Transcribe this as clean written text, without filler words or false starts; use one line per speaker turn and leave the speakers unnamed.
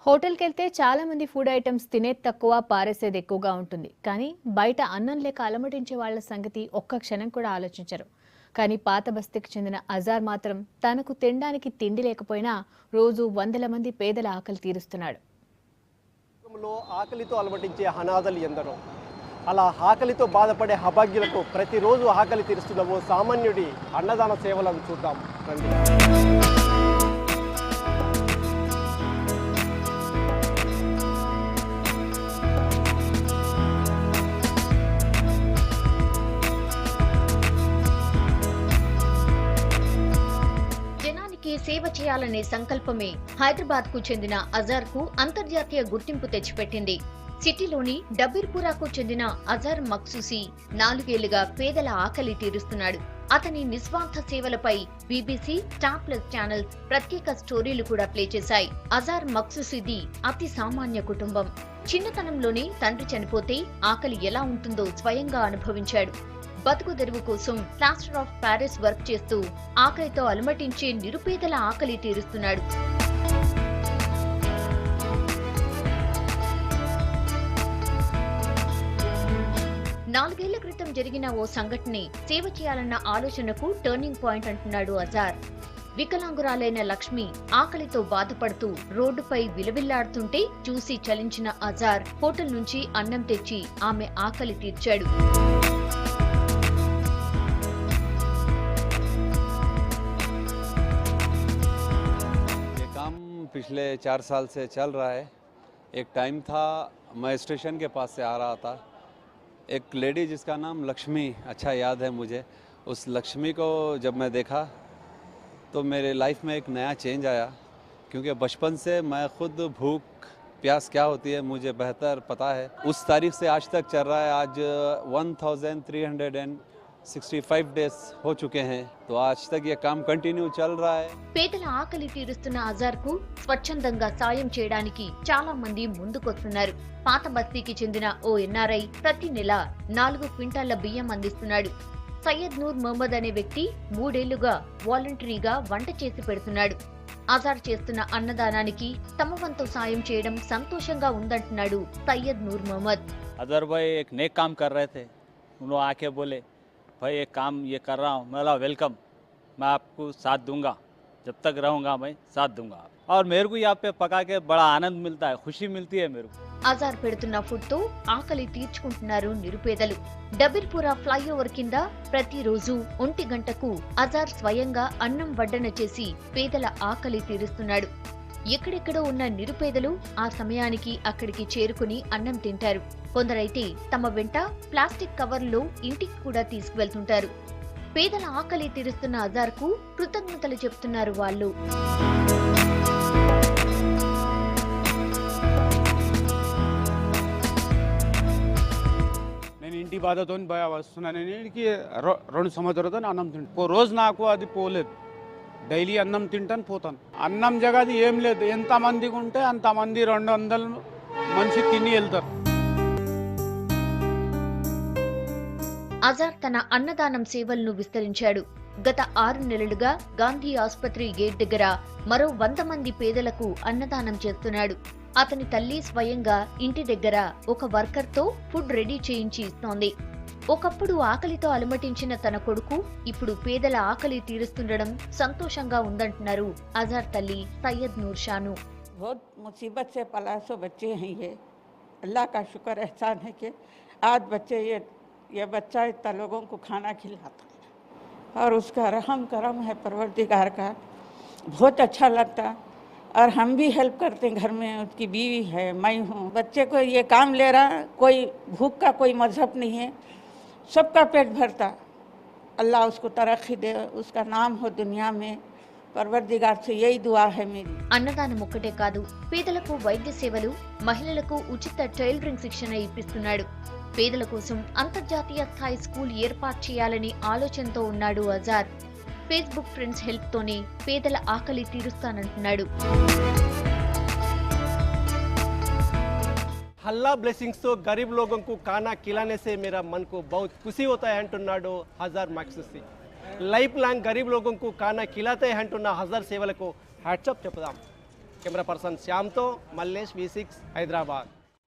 హోటల్కి వెళ్తే చాలా మంది ఫుడ్ ఐటమ్స్ తినేది తక్కువ పారేసేది ఎక్కువగా ఉంటుంది. కానీ బయట అన్నం లేక అలమటించే వాళ్ళ సంగతి ఒక్క క్షణం కూడా ఆలోచించరు. కానీ పాత బస్తీకి చెందిన అజార్ మాత్రం తనకు తినడానికి తిండి లేకపోయినా రోజు వందల మంది పేదల ఆకలి తీరుస్తున్నాడు.
ఆకలితో అలమటించే అనాథలు ఎందరో, అలా ఆకలితో బాధపడే అభాగ్యులకు ప్రతిరోజు ఆకలి తీరుస్తున్న ఓ సామాన్యుడి అన్నదాన సేవలను చూద్దాం రండి.
సేవ చేయాలనే సంకల్పమే హైదరాబాద్ కు చెందిన అజార్ కు అంతర్జాతీయ గుర్తింపు తెచ్చిపెట్టింది. సిటీలోని డబీర్పురాకు చెందిన అజార్ మక్సూసి 4 ఏళ్లుగా పేదల ఆకలి తీరుస్తున్నాడు. అతని నిస్వార్థ సేవలపై బీబీసీ, స్టార్ ప్లస్ ఛానల్స్ ప్రత్యేక స్టోరీలు కూడా ప్లే చేశాయి. అజార్ మక్సూసిది అతి సామాన్య కుటుంబం. చిన్నతనంలోనే తండ్రి చనిపోతే ఆకలి ఎలా ఉంటుందో స్వయంగా అనుభవించాడు. బతుకు తెరువు కోసం ప్లాస్టర్ ఆఫ్ ప్యారిస్ వర్క్ చేస్తూ ఆకలితో అలమటించే నిరుపేదల ఆకలి తీరుస్తున్నాడు. నాలుగేళ్ల క్రితం జరిగిన ఓ సంఘటనే సేవ చేయాలన్న ఆలోచనకు టర్నింగ్ పాయింట్ అంటున్నాడు అజార్. వికలాంగురాలైన లక్ష్మి ఆకలితో బాధపడుతూ రోడ్డుపై విలవిల్లాడుతుంటే చూసి చలించిన అజార్ హోటల్ నుంచి అన్నం తెచ్చి ఆమె ఆకలి తీర్చాడు.
पिछले 4 साल से चल रहा है। एक टाइम था मैं स्टेशन के पास से आ रहा था, एक लेडी जिसका नाम लक्ष्मी अच्छा याद है मुझे, उस लक्ष्मी को जब मैं देखा तो मेरे लाइफ में एक नया चेंज आया, क्योंकि बचपन से मैं खुद भूख प्यास क्या होती है मुझे बेहतर पता है। उस तारीख से आज तक चल रहा है। आज 1365 डेज हो चुके हैं, तो आज तक ये काम कंटिन्यू चल रहा है।
పేదల ఆకలి తీరుస్తున్న అజార్ కు స్వచ్ఛందంగా సాయం చేయడానికి చాలా మంది ముందుకొస్తున్నారు. పాత బస్తీకి చెందిన ఓ ఎన్ఆర్ఐ ప్రతి నెల 4 క్వింటాళ్ల బియ్యం అందిస్తున్నాడు. సయ్యద్ నూర్ మహమ్మద్ అనే వ్యక్తి 3 ఏళ్లుగా వాలంటరీగా వంట చేసి పెడుతున్నాడు. అజార్ చేస్తున్న అన్నదానానికి తమ వంతు సాయం చేయడం సంతోషంగా ఉందంటున్నాడు సయ్యద్ నూర్ మహమ్మద్.
अजहर भाई एक नेक काम कर रहे थे, उन्होंने आके बोले भाई एक काम ये कर रहा हूँ, मैं वेलकम, मैं आपको साथ दूंगा, जब तक रहूँगा मैं साथ दूंगा। और मेरे को यहाँ पे पका के बड़ा आनंद मिलता है, खुशी मिलती है मेरे को।
అజార్ పెడుతున్న ఫుడ్ తో ఆకలి తీర్చుకుంటున్నారు నిరుపేదలు. డబీర్పురా ఫ్లైఓవర్ కింద ప్రతిరోజు 1 గంటకు అజార్ స్వయంగా అన్నం వడ్డన చేసి పేదల ఆకలి తీరుస్తున్నాడు. ఎక్కడెక్కడో ఉన్న నిరుపేదలు ఆ సమయానికి అక్కడికి చేరుకుని అన్నం తింటారు. కొందరైతే తమ వెంట ప్లాస్టిక్ కవర్లో ఇంటికి కూడా తీసుకువెళ్తుంటారు. పేదల ఆకలి తీరుస్తున్న అజార్ కు కృతజ్ఞతలు చెప్తున్నారు వాళ్ళు.
నేను ఇంటి బాధతో వస్తున్నాను. నేను 2 సంవత్సరాలతో అన్నం తింటాను. రోజు నాకు అది పోలేదు. డైలీ అన్నం తింటాను, పోతాను. అన్నం జగది ఏం లేదు, ఎంతమందికి ఉంటే అంతమంది 200 మనిషి తిని వెళ్తారు.
అజార్ తన అన్నదానం సేవలను విస్తరించాడు. గత 6 నెలలుగా గాంధీ ఆసుపత్రి గేట్ దగ్గర మరో 100 మంది పేదలకు అన్నదానం చేస్తున్నాడు. అతని తల్లి స్వయంగా ఇంటి దగ్గర ఒక వర్కర్తో ఫుడ్ రెడీ చేయించి ఇస్తోంది. ఒకప్పుడు ఆకలితో అలమటించిన తన కొడుకు ఇప్పుడు పేదల ఆకలి తీరుస్తుండడం సంతోషంగా ఉందంటున్నారు అజార్ తల్లి సయ్యద్ నూర్ షాను.
बहुत मुसीबत से पला सो बच्चे हैं ये, अल्लाह का शुक्र एहसान है कि आज बच्चे ये बच्चा इतना लोगों को खाना खिलाता है और उसका रहम करम है परवरदिगार का, बहुत अच्छा लगता। और हम भी हेल्प करते हैं, घर में उसकी बीवी है, मैं हूँ। बच्चे को ये काम ले रहा, कोई भूख का कोई मजहब नहीं है, सबका पेट भरता। अल्लाह उसको तरक्की दे, उसका नाम हो दुनिया में, పర్వర్దిగార్ से यही दुआ है मेरी।
అన్నదానం ఒక్కటే కాదు, పేదలకు వైద్య సేవలు, మహిళలకు ఉచిత టైలరింగ్ శిక్షణ ఇప్పిస్తున్నాడు. పేదల కోసం అంతర్జాతీయ స్థాయి స్కూల్ ఏర్పాటు చేయాలని ఆలోచనతో ఉన్నాడు అజార్. ఫేస్బుక్ ఫ్రెండ్స్ హెల్ప్ తోనే పేదల ఆకలి తీరుస్తానంటున్నాడు.
हल्ला ब्लेसिंग्स तो गरीब लोगों को खाना खिलाने से मेरा मन को बहुत खुशी होता है अंటున్నాడు అజార్ మక్సూసి. లైఫ్ లాంగ్ గరీబ్ లోగోं को खाना खिलाते हैं अंటున్న అజార్ సేవలకు హ్యాట్స్ ఆఫ్ చెప్దాం. కెమెరా పర్సన్ శ్యామ్తో మల్లేష్ V6 హైదరాబాద్.